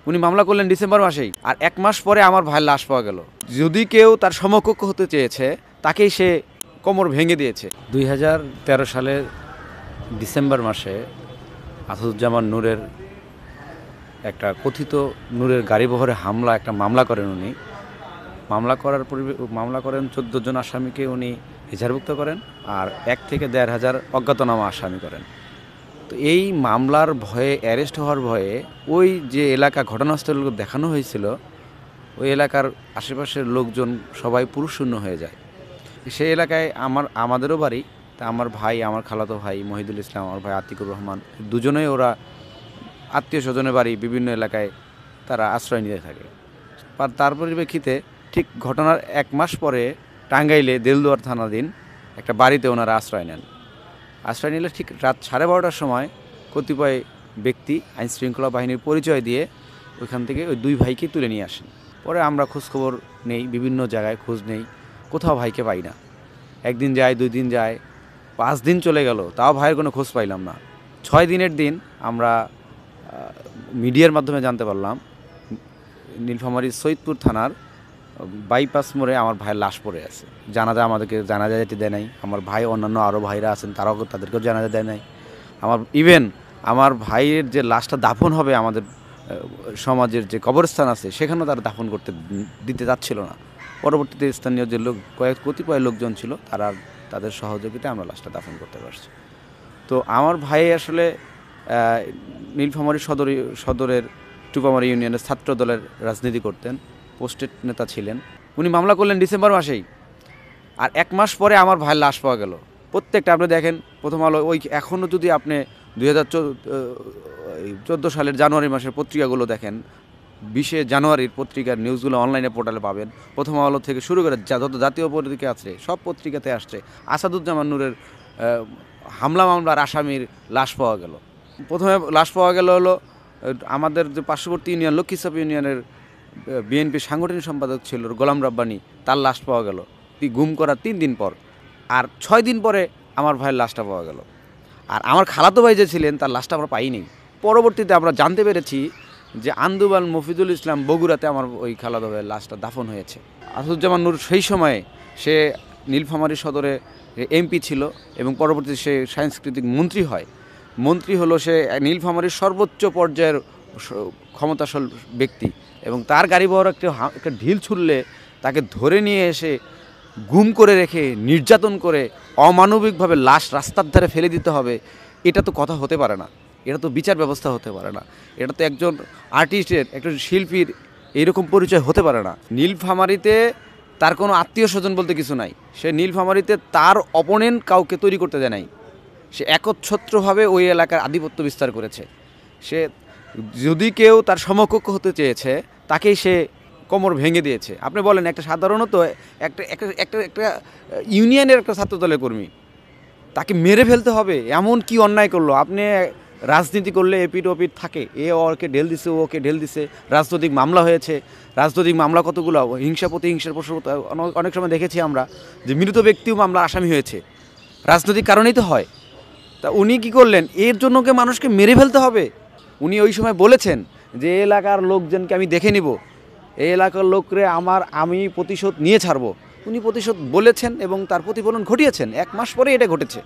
উনি মামলা করলেন ডিসেম্বর মাসেই, আর 1 মাস পরে আমার ভাইয়ের লাশ পাওয়া গেল। যদি কেউ তার সমকক্ষ হতে চেয়েছে তাকেই সে কোমর ভেঙে দিয়েছে। 2013 সালের ডিসেম্বর মাসে আসাদুজ্জামান নূরের একটা কথিত নূরের গাড়িবহরে হামলা একটা মামলা করেন উনি। মামলা করেন 14 জন আসামিকে উনি এজাহারভুক্ত করেন, আর 1 থেকে 1.5 হাজার অজ্ঞাতনামা আসামি করেন। তো এই মামলার ভয়ে, অ্যারেস্ট হওয়ার ভয়ে, ওই যে এলাকা ঘটনাস্থল দেখানো হয়েছিল, ওই এলাকার আশেপাশের লোকজন সবাই পুরুষশূন্য হয়ে যায়। সেই এলাকায় আমাদেরও বাড়ি। তা আমার ভাই, আমার খালাতো ভাই মহিদুল ইসলাম, আমার ভাই আতিকুর রহমান, দুজনেই ওরা আত্মীয় স্বজনের বাড়ি বিভিন্ন এলাকায় তারা আশ্রয় নিতে থাকে। তার পরিপ্রেক্ষিতে ঠিক ঘটনার 1 মাস পরে টাঙ্গাইলে দেলদুয়ার থানাধীন একটা বাড়িতে ওনারা আশ্রয় নেন। আশ্রয় নিলে ঠিক রাত 12:30টার সময় কতিপয় ব্যক্তি আইনশৃঙ্খলা বাহিনীর পরিচয় দিয়ে ওইখান থেকে ওই 2 ভাইকে তুলে নিয়ে আসেন। পরে আমরা খোঁজখবর নেই, বিভিন্ন জায়গায় খোঁজ নেই, কোথাও ভাইকে পাই না। 1 দিন যায়, 2 দিন যায়, 5 দিন চলে গেল, তাও ভাইয়ের কোনো খোঁজ পাইলাম না। 6 দিনের দিন আমরা মিডিয়ার মাধ্যমে জানতে পারলাম নীলফামারীর সৈয়দপুর থানার বাইপাস মোড়ে আমার ভাইয়ের লাশ পড়ে আছে। আমাদেরকে জানাজা যেতে দেয় নাই। আমার ভাই, অন্যান্য আরও ভাইরা আছেন, তাদেরকেও জানাজা দেয় নাই। আমার ভাইয়ের যে লাশটা দাফন হবে আমাদের সমাজের যে কবরস্থান আছে সেখানেও তারা দাফন করতে দিতে যাচ্ছিল না। পরবর্তীতে স্থানীয় যে কতিপয় লোকজন ছিল তাদের সহযোগিতায় আমরা লাশটা দাফন করতে পারছি। তো আমার ভাই আসলে নীলফামারী সদরের টুপামারী ইউনিয়নের ছাত্র দলের রাজনীতি করতেন, পোস্টেড নেতা ছিলেন। উনি মামলা করলেন ডিসেম্বর মাসেই, আর 1 মাস পরে আমার ভাইয়ের লাশ পাওয়া গেল। প্রত্যেকটা আপনি দেখেন, প্রথম আলো এখনও যদি আপনি 2014 সালের জানুয়ারি মাসের পত্রিকাগুলো দেখেন, 20 জানুয়ারির পত্রিকার নিউজগুলো অনলাইনে পোর্টালে পাবেন। প্রথম আলো থেকে শুরু করে যত জাতীয় পত্রিকা আছে সব পত্রিকাতে আসছে আসাদুজ্জামান নূরের হামলা মামলার আসামির লাশ পাওয়া গেল। প্রথমে লাশ পাওয়া গেল হলো আমাদের যে পার্শ্ববর্তী ইউনিয়ন লক্ষ্মীচাপ ইউনিয়নের বিএনপি সাংগঠনিক সম্পাদক ছিল গোলাম রাব্বানি, তার লাশ পাওয়া গেল গুম করার 3 দিন পর। আর 6 দিন পরে আমার ভাইয়ের লাশটা পাওয়া গেল। আর আমার খালাতো ভাই যে ছিলেন তার লাশটা আমরা পাইনি। পরবর্তীতে আমরা জানতে পেরেছি যে আন্দুবাল মফিজুল ইসলাম বগুড়াতে আমার ওই খালাতো ভাইয়ের লাশটা দাফন হয়েছে। আসাদুজ্জামান নূর সেই সময়ে সে নীলফামারী সদরে এমপি ছিল এবং পরবর্তীতে সে সাংস্কৃতিক মন্ত্রী হয়। মন্ত্রী হলো সে নীলফামারীর সর্বোচ্চ পর্যায়ের ক্ষমতাশালী ব্যক্তি, এবং তার গাড়ি বহর একটা ঢিল ছুড়লে তাকে ধরে নিয়ে এসে গুম করে রেখে নির্যাতন করে অমানবিকভাবে লাশ রাস্তার ধারে ফেলে দিতে হবে, এটা তো কথা হতে পারে না, এটা তো বিচার ব্যবস্থা হতে পারে না, এটা তো একজন আর্টিস্টের, একজন শিল্পীর এইরকম পরিচয় হতে পারে না। নীলফামারীতে তার কোনো আত্মীয় স্বজন বলতে কিছু নাই। সে নীলফামারীতে তার অপোনেন্ট কাউকে তৈরি করতে দেয় নাই। সে একচ্ছত্রভাবে ওই এলাকার আধিপত্য বিস্তার করেছে। সে যদি কেউ তার সমকক্ষ হতে চেয়েছে তাকেই সে কোমর ভেঙে দিয়েছে। আপনি বলেন, একটা সাধারণত একটা ইউনিয়নের একটা ছাত্রদলের কর্মী, তাকে মেরে ফেলতে হবে এমন কি অন্যায় করলো? আপনি রাজনীতি করলে এপিট ওপিট থাকে, ওকে ঢেল দিছে, ওকে ঢেল দিছে, রাজনৈতিক মামলা হয়েছে। রাজনৈতিক মামলা কতগুলো, হিংসা প্রতিহিংসার প্রশ্ন অনেক সময় দেখেছি আমরা যে মৃত ব্যক্তিও মামলার আসামি হয়েছে, রাজনৈতিক কারণেই তো হয়। তা উনি কি করলেন? এর জন্য কি মানুষকে মেরে ফেলতে হবে? উনি ওই সময় বলেছেন যে এলাকার লোকজনকে আমি দেখে নিব, এই এলাকার লোকরে আমি প্রতিশোধ নিয়ে ছাড়বো। উনি প্রতিশোধ বলেছেন এবং তার প্রতিফলন ঘটিয়েছেন। 1 মাস পরে এটা ঘটেছে।